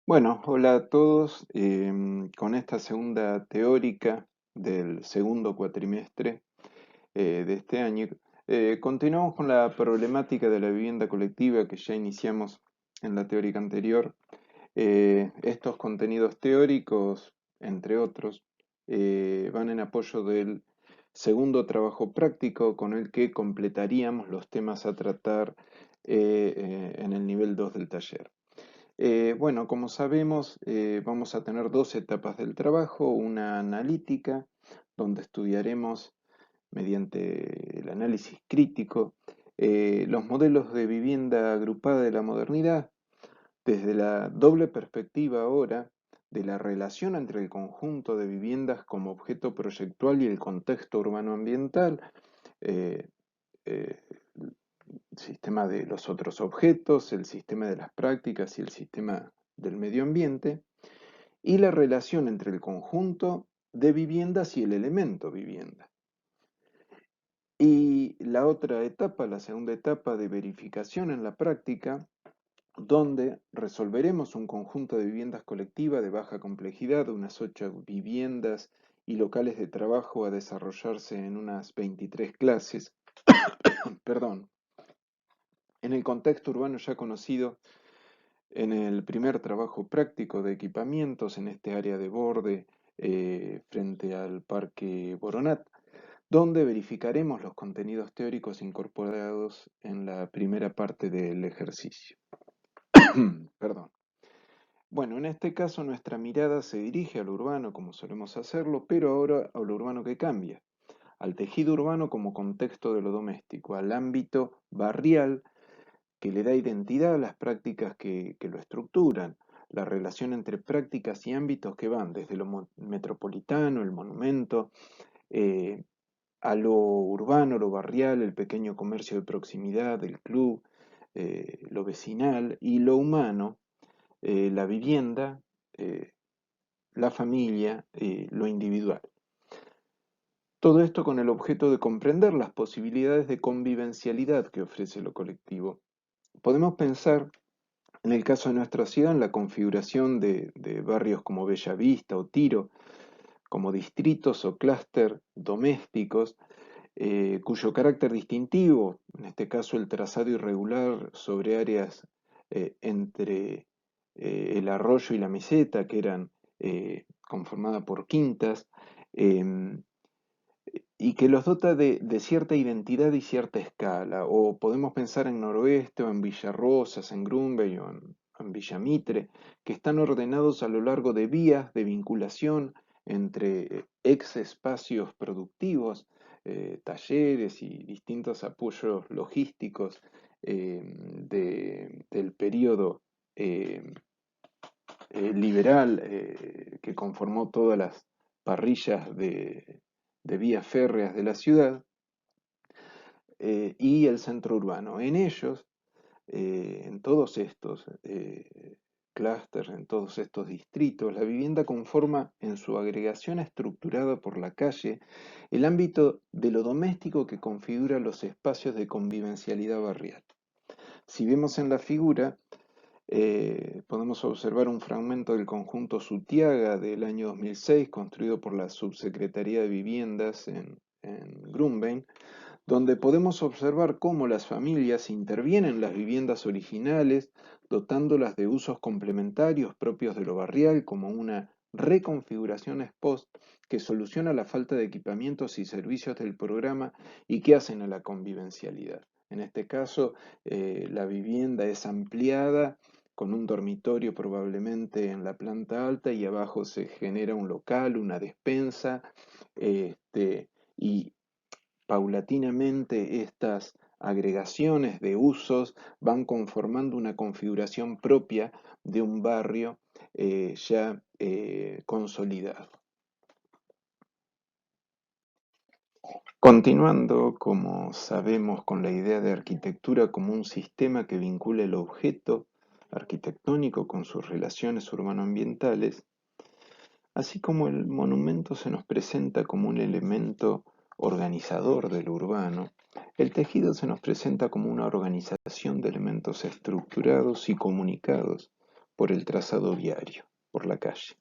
Bueno, hola a todos. Con esta segunda teórica del segundo cuatrimestre de este año, continuamos con la problemática de la vivienda colectiva que ya iniciamos en la teórica anterior. Estos contenidos teóricos, entre otros, van en apoyo del segundo trabajo práctico con el que completaríamos los temas a tratar en el nivel 2 del taller. Bueno, como sabemos, vamos a tener dos etapas del trabajo, una analítica, donde estudiaremos mediante el análisis crítico los modelos de vivienda agrupada de la modernidad, desde la doble perspectiva ahora de la relación entre el conjunto de viviendas como objeto proyectual y el contexto urbano ambiental, eh, eh, el sistema de los otros objetos, el sistema de las prácticas y el sistema del medio ambiente, y la relación entre el conjunto de viviendas y el elemento vivienda. Y la otra etapa, la segunda etapa de verificación en la práctica, donde resolveremos un conjunto de viviendas colectivas de baja complejidad, unas 8 viviendas y locales de trabajo a desarrollarse en unas 23 clases, perdón, en el contexto urbano ya conocido en el primer trabajo práctico de equipamientos en este área de borde frente al Parque Boronat, donde verificaremos los contenidos teóricos incorporados en la primera parte del ejercicio. Perdón. Bueno, en este caso nuestra mirada se dirige al urbano como solemos hacerlo, pero ahora al urbano que cambia, al tejido urbano como contexto de lo doméstico, al ámbito barrial que le da identidad a las prácticas que lo estructuran, la relación entre prácticas y ámbitos que van desde lo metropolitano, el monumento, eh, a lo urbano, lo barrial, el pequeño comercio de proximidad, el club, lo vecinal y lo humano, la vivienda, eh, la familia, lo individual. Todo esto con el objeto de comprender las posibilidades de convivencialidad que ofrece lo colectivo. Podemos pensar, en el caso de nuestra ciudad, en la configuración de barrios como Bellavista o Tiro, como distritos o clúster domésticos, cuyo carácter distintivo, en este caso el trazado irregular sobre áreas entre el arroyo y la meseta, que eran conformadas por quintas, em, y que los dota de cierta identidad y cierta escala. O podemos pensar en Noroeste o en Villarrosas, en Grunberg o en Villamitre, que están ordenados a lo largo de vías de vinculación entre ex espacios productivos, talleres y distintos apoyos logísticos del periodo eh, liberal que conformó todas las parrillas de vías férreas de la ciudad y el centro urbano. En ellos, en todos estos clústeres, en todos estos distritos, la vivienda conforma en su agregación estructurada por la calle el ámbito de lo doméstico que configura los espacios de convivencialidad barrial. Si vemos en la figura, podemos observar un fragmento del conjunto Sutiaga del año 2006, construido por la Subsecretaría de Viviendas en Grunbein, donde podemos observar cómo las familias intervienen en las viviendas originales, dotándolas de usos complementarios propios de lo barrial, como una reconfiguración ex post que soluciona la falta de equipamientos y servicios del programa y que hacen a la convivencialidad. En este caso, la vivienda es ampliada con un dormitorio probablemente en la planta alta y abajo se genera un local, una despensa, y paulatinamente estas agregaciones de usos van conformando una configuración propia de un barrio ya consolidado. Continuando, como sabemos, con la idea de arquitectura como un sistema que vincula el objeto arquitectónico con sus relaciones urbanoambientales, así como el monumento se nos presenta como un elemento organizador del urbano, el tejido se nos presenta como una organización de elementos estructurados y comunicados por el trazado viario, por la calle.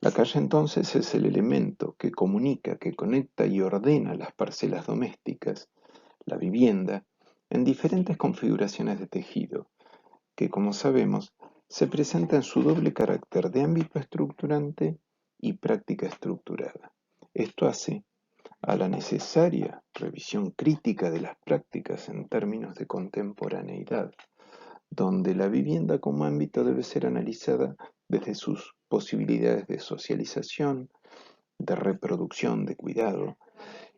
La calle entonces es el elemento que comunica, que conecta y ordena las parcelas domésticas, la vivienda, en diferentes configuraciones de tejido, que como sabemos se presenta en su doble carácter de ámbito estructurante y práctica estructurada. Esto hace a la necesaria revisión crítica de las prácticas en términos de contemporaneidad, donde la vivienda como ámbito debe ser analizada desde sus posibilidades de socialización, de reproducción, de cuidado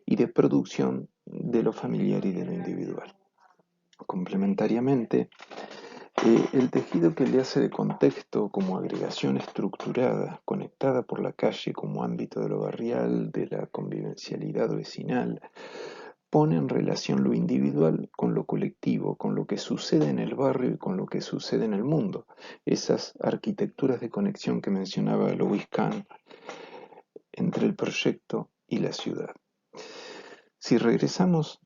y de producción de lo familiar y de lo individual. Complementariamente, el tejido que le hace de contexto como agregación estructurada, conectada por la calle como ámbito de lo barrial, de la convivencialidad vecinal, pone en relación lo individual con lo colectivo, con lo que sucede en el barrio y con lo que sucede en el mundo. Esas arquitecturas de conexión que mencionaba Louis Kahn entre el proyecto y la ciudad. Si regresamos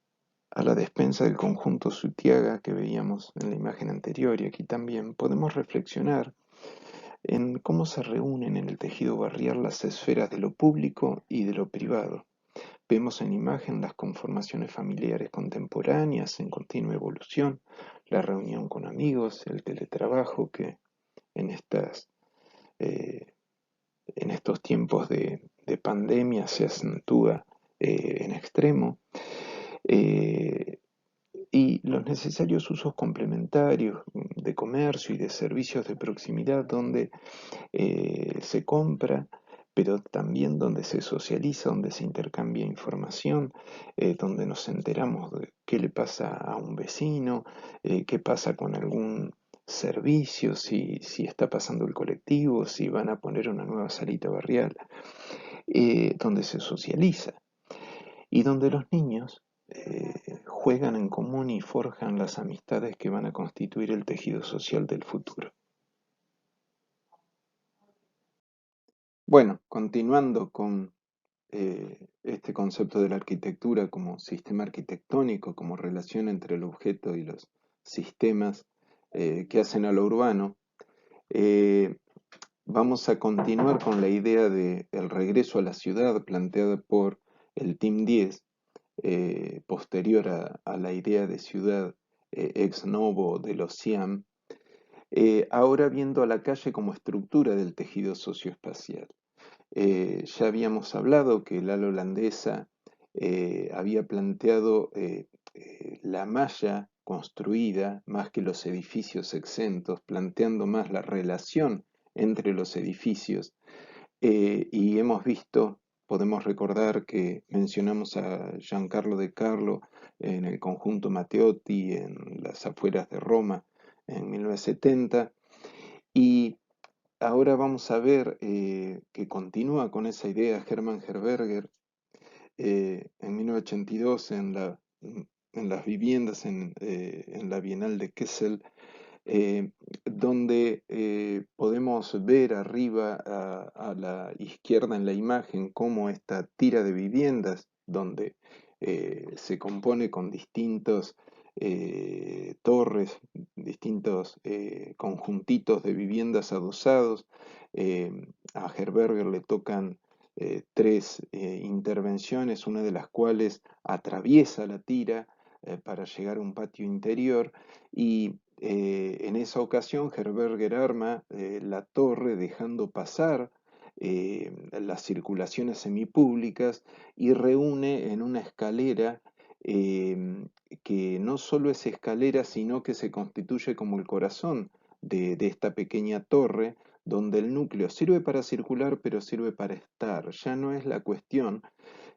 a la despensa del conjunto Sutiaga que veíamos en la imagen anterior y aquí también, podemos reflexionar en cómo se reúnen en el tejido barrial las esferas de lo público y de lo privado. Vemos en imagen las conformaciones familiares contemporáneas en continua evolución, la reunión con amigos, el teletrabajo que en, eh, en estos tiempos de pandemia se acentúa en extremo, eh, y los necesarios usos complementarios de comercio y de servicios de proximidad donde se compra, pero también donde se socializa, donde se intercambia información, donde nos enteramos de qué le pasa a un vecino, qué pasa con algún servicio, si está pasando el colectivo, si van a poner una nueva salita barrial, donde se socializa y donde los niños juegan en común y forjan las amistades que van a constituir el tejido social del futuro. Bueno, continuando con este concepto de la arquitectura como sistema arquitectónico, como relación entre el objeto y los sistemas que hacen a lo urbano, eh, vamos a continuar con la idea del regreso a la ciudad planteada por el Team 10, posterior a la idea de ciudad ex novo de los Siam, ahora viendo a la calle como estructura del tejido socioespacial. Ya habíamos hablado que la holandesa había planteado la malla construida más que los edificios exentos, planteando más la relación entre los edificios. Y hemos visto, podemos recordar que mencionamos a Giancarlo De Carlo en el conjunto Matteotti en las afueras de Roma en 1970, y ahora vamos a ver que continúa con esa idea Hermann Herberger en 1982 en las viviendas en la Bienal de Kessel, eh, donde podemos ver arriba a la izquierda en la imagen cómo esta tira de viviendas, donde se compone con distintos torres, distintos conjuntitos de viviendas adosados. Eh, a Herberger le tocan tres intervenciones, una de las cuales atraviesa la tira para llegar a un patio interior y en esa ocasión Herberger arma la torre dejando pasar las circulaciones semipúblicas y reúne en una escalera que no solo es escalera, sino que se constituye como el corazón de esta pequeña torre, donde el núcleo sirve para circular, pero sirve para estar. Ya no es la cuestión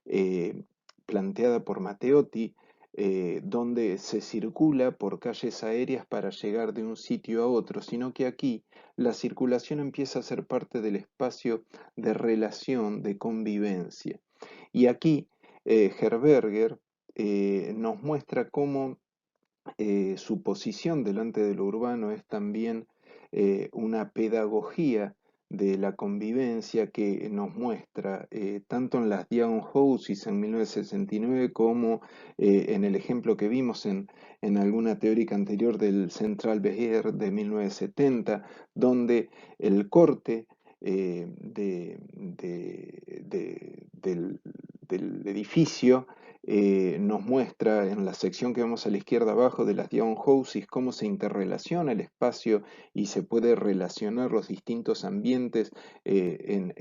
eh, planteada por Matteotti, donde se circula por calles aéreas para llegar de un sitio a otro, sino que aquí la circulación empieza a ser parte del espacio de relación, de convivencia. Y aquí Herberger nos muestra cómo su posición delante de lo urbano es también una pedagogía de la convivencia que nos muestra tanto en las Diagon Houses en 1969 como en el ejemplo que vimos en alguna teórica anterior del Central Beher de 1970, donde el corte del edificio nos muestra en la sección que vemos a la izquierda abajo de las Diagon Houses cómo se interrelaciona el espacio y se puede relacionar los distintos ambientes en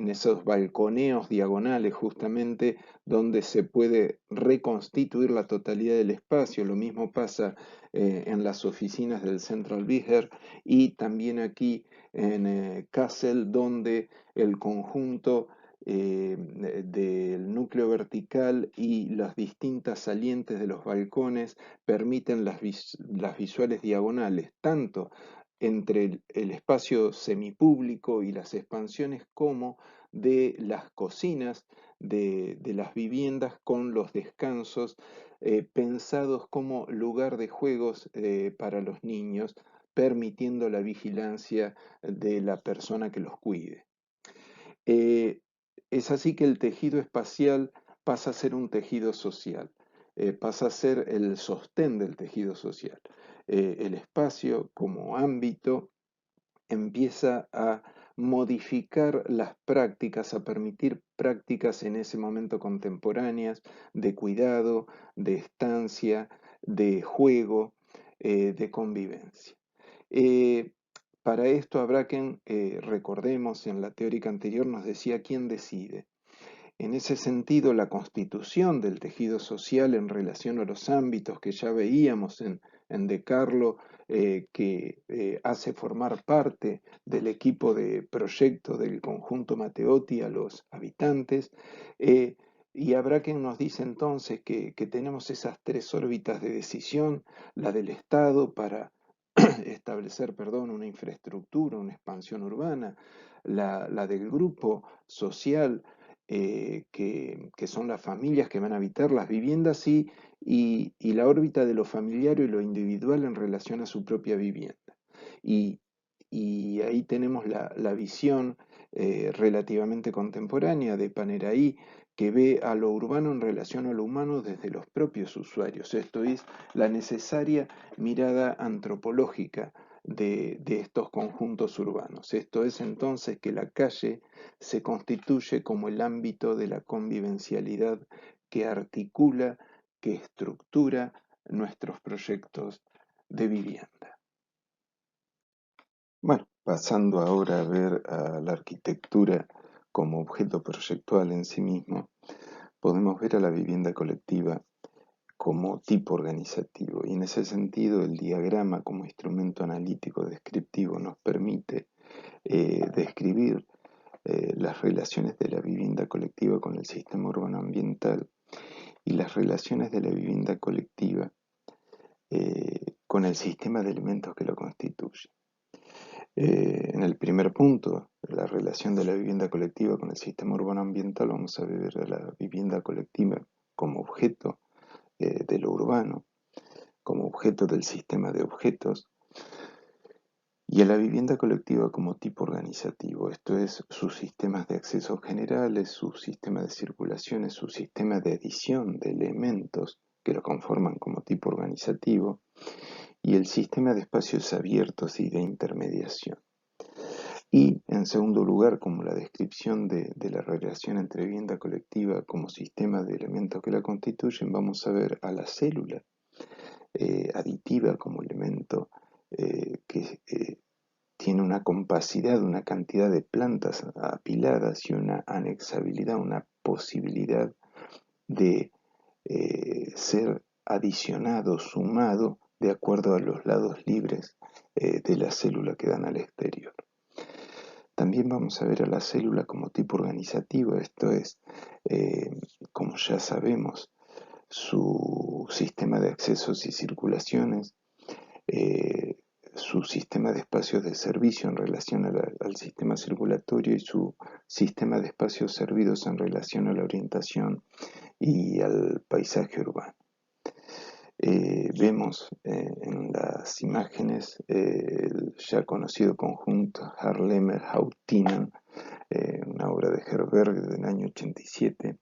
esos balconeos diagonales justamente donde se puede reconstituir la totalidad del espacio. Lo mismo pasa en las oficinas del Central Beher y también aquí en Kassel, donde el conjunto del núcleo vertical y las distintas salientes de los balcones permiten las visuales diagonales, tanto entre el espacio semipúblico y las expansiones como de las cocinas de las viviendas con los descansos pensados como lugar de juegos para los niños, permitiendo la vigilancia de la persona que los cuide. Eh, es así que el tejido espacial pasa a ser un tejido social, pasa a ser el sostén del tejido social. El espacio como ámbito empieza a modificar las prácticas, a permitir prácticas en ese momento contemporáneas de cuidado, de estancia, de juego, de convivencia. Eh, para esto, Bracken, recordemos, en la teórica anterior nos decía quién decide. En ese sentido, la constitución del tejido social en relación a los ámbitos que ya veíamos en De Carlo, que hace formar parte del equipo de proyecto del conjunto Matteotti a los habitantes, eh, y habrá quien nos dice entonces que tenemos esas tres órbitas de decisión, la del Estado para establecer, perdón, una infraestructura, una expansión urbana, la del grupo social, que son las familias que van a habitar las viviendas y la órbita de lo familiar y lo individual en relación a su propia vivienda. Y, y ahí tenemos la visión relativamente contemporánea de Panerai, que ve a lo urbano en relación a lo humano desde los propios usuarios. Esto es la necesaria mirada antropológica de estos conjuntos urbanos. Esto es entonces que la calle se constituye como el ámbito de la convivencialidad que articula, que estructura nuestros proyectos de vivienda. Bueno, pasando ahora a ver a la arquitectura como objeto proyectual en sí mismo, podemos ver a la vivienda colectiva como tipo organizativo y en ese sentido el diagrama como instrumento analítico descriptivo nos permite describir las relaciones de la vivienda colectiva con el sistema urbano ambiental y las relaciones de la vivienda colectiva con el sistema de elementos que lo constituye. En el primer punto, la relación de la vivienda colectiva con el sistema urbano ambiental, vamos a ver a la vivienda colectiva como objeto de lo urbano, como objeto del sistema de objetos, y a la vivienda colectiva como tipo organizativo, esto es, sus sistemas de acceso generales, su sistema de circulaciones, su sistema de adición de elementos que lo conforman como tipo organizativo, y el sistema de espacios abiertos y de intermediación. Y, en segundo lugar, como la descripción de la relación entre vivienda colectiva como sistema de elementos que la constituyen, vamos a ver a la célula aditiva como elemento que tiene una compacidad, una cantidad de plantas apiladas y una anexabilidad, una posibilidad de ser adicionado, sumado, de acuerdo a los lados libres de la célula que dan al exterior. También vamos a ver a la célula como tipo organizativo, esto es, como ya sabemos, su sistema de accesos y circulaciones, su sistema de espacios de servicio en relación al sistema circulatorio y su sistema de espacios servidos en relación a la orientación y al paisaje urbano. Vemos en las imágenes el ya conocido conjunto Haarlemmer-Houtienen, una obra de Herberg del año 87,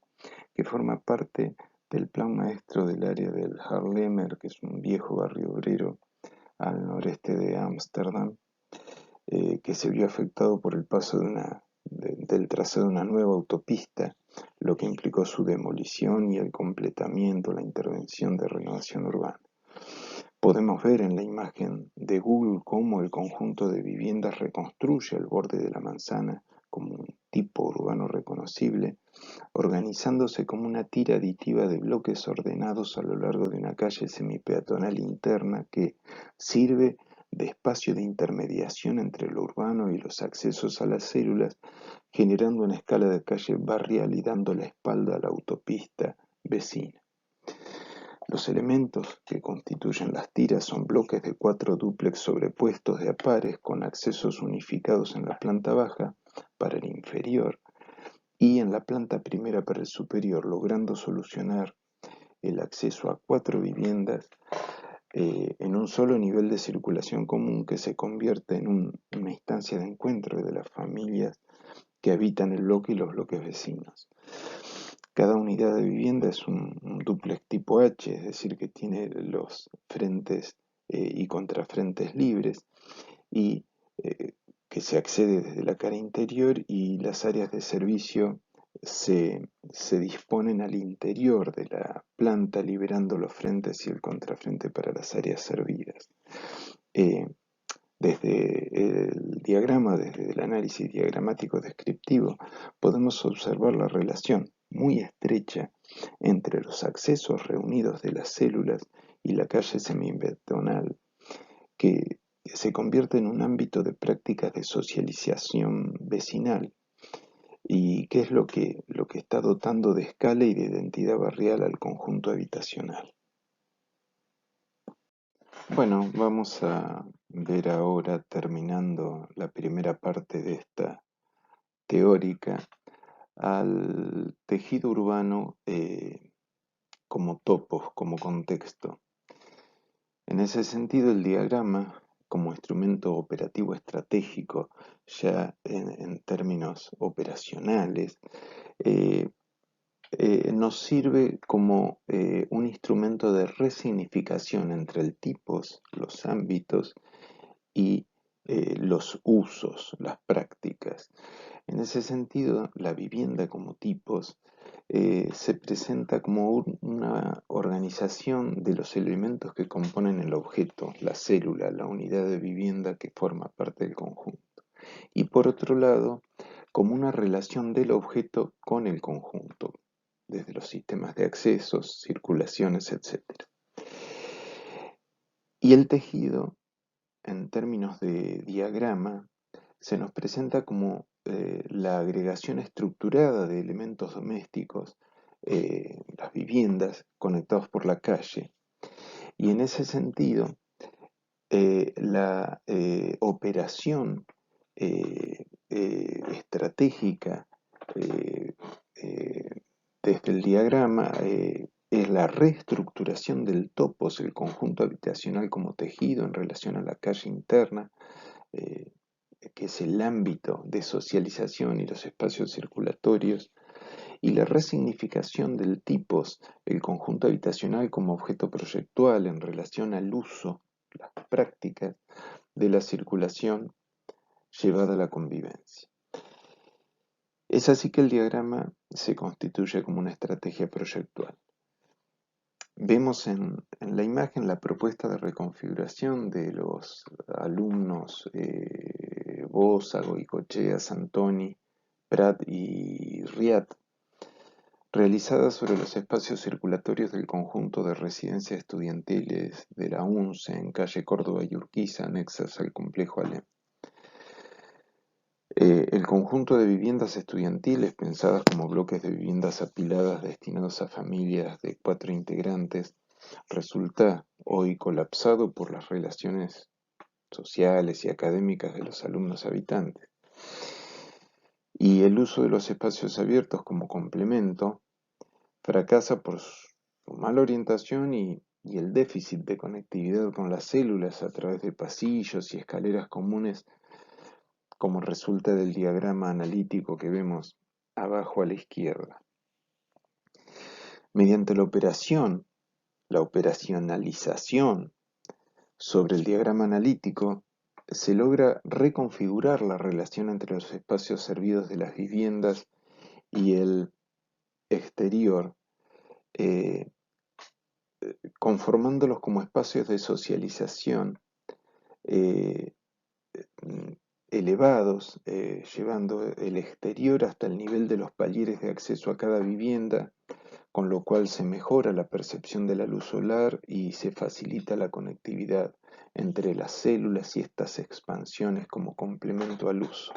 que forma parte del plan maestro del área del Haarlemmer, que es un viejo barrio obrero al noreste de Ámsterdam, que se vio afectado por el paso del trazado de una nueva autopista, lo que implicó su demolición y el completamiento, la intervención de renovación urbana. Podemos ver en la imagen de Google cómo el conjunto de viviendas reconstruye el borde de la manzana como un tipo urbano reconocible, organizándose como una tira aditiva de bloques ordenados a lo largo de una calle semipeatonal interna que sirve de espacio de intermediación entre lo urbano y los accesos a las células, generando una escala de calle barrial y dando la espalda a la autopista vecina. Los elementos que constituyen las tiras son bloques de 4 dúplex sobrepuestos de a pares con accesos unificados en la planta baja para el inferior y en la planta primera para el superior, logrando solucionar el acceso a 4 viviendas en un solo nivel de circulación común que se convierte en una instancia de encuentro de las familias que habitan el bloque y los bloques vecinos. Cada unidad de vivienda es un dúplex tipo H, es decir, que tiene los frentes y contrafrentes libres y que se accede desde la cara interior, y las áreas de servicio se disponen al interior de la planta, liberando los frentes y el contrafrente para las áreas servidas. Desde el diagrama, desde el análisis diagramático descriptivo, podemos observar la relación muy estrecha entre los accesos reunidos de las células y la calle semipeatonal, que se convierte en un ámbito de prácticas de socialización vecinal y que es lo que está dotando de escala y de identidad barrial al conjunto habitacional. Bueno, vamos a ver ahora, terminando la primera parte de esta teórica, al tejido urbano como topos, como contexto. En ese sentido, el diagrama, como instrumento operativo estratégico, ya en términos operacionales, eh, nos sirve como un instrumento de resignificación entre el tipos, los ámbitos y los usos, las prácticas. En ese sentido, la vivienda como tipos se presenta como una organización de los elementos que componen el objeto, la célula, la unidad de vivienda que forma parte del conjunto. Y por otro lado, como una relación del objeto con el conjunto, desde los sistemas de accesos, circulaciones, etc. Y el tejido, en términos de diagrama, se nos presenta como la agregación estructurada de elementos domésticos, las viviendas conectados por la calle. Y en ese sentido, la operación estratégica desde el diagrama es la reestructuración del topos, el conjunto habitacional como tejido en relación a la calle interna, eh, que es el ámbito de socialización y los espacios circulatorios, y la resignificación del tipos, el conjunto habitacional como objeto proyectual en relación al uso, las prácticas de la circulación llevada a la convivencia. Es así que el diagrama se constituye como una estrategia proyectual. Vemos en la imagen la propuesta de reconfiguración de los alumnos Bosa, Goicoechea, Santoni, Prat y Riat, realizada sobre los espacios circulatorios del conjunto de residencias estudiantiles de la UNCE en calle Córdoba y Urquiza, anexas al complejo Alem. El conjunto de viviendas estudiantiles, pensadas como bloques de viviendas apiladas destinados a familias de 4 integrantes, resulta hoy colapsado por las relaciones sociales y académicas de los alumnos habitantes. Y el uso de los espacios abiertos como complemento fracasa por su mala orientación y y el déficit de conectividad con las células a través de pasillos y escaleras comunes, como resulta del diagrama analítico que vemos abajo a la izquierda. Mediante la operacionalización sobre el diagrama analítico, se logra reconfigurar la relación entre los espacios servidos de las viviendas y el exterior, eh, conformándolos como espacios de socialización eh, elevados, llevando el exterior hasta el nivel de los palieres de acceso a cada vivienda, con lo cual se mejora la percepción de la luz solar y se facilita la conectividad entre las células y estas expansiones como complemento al uso.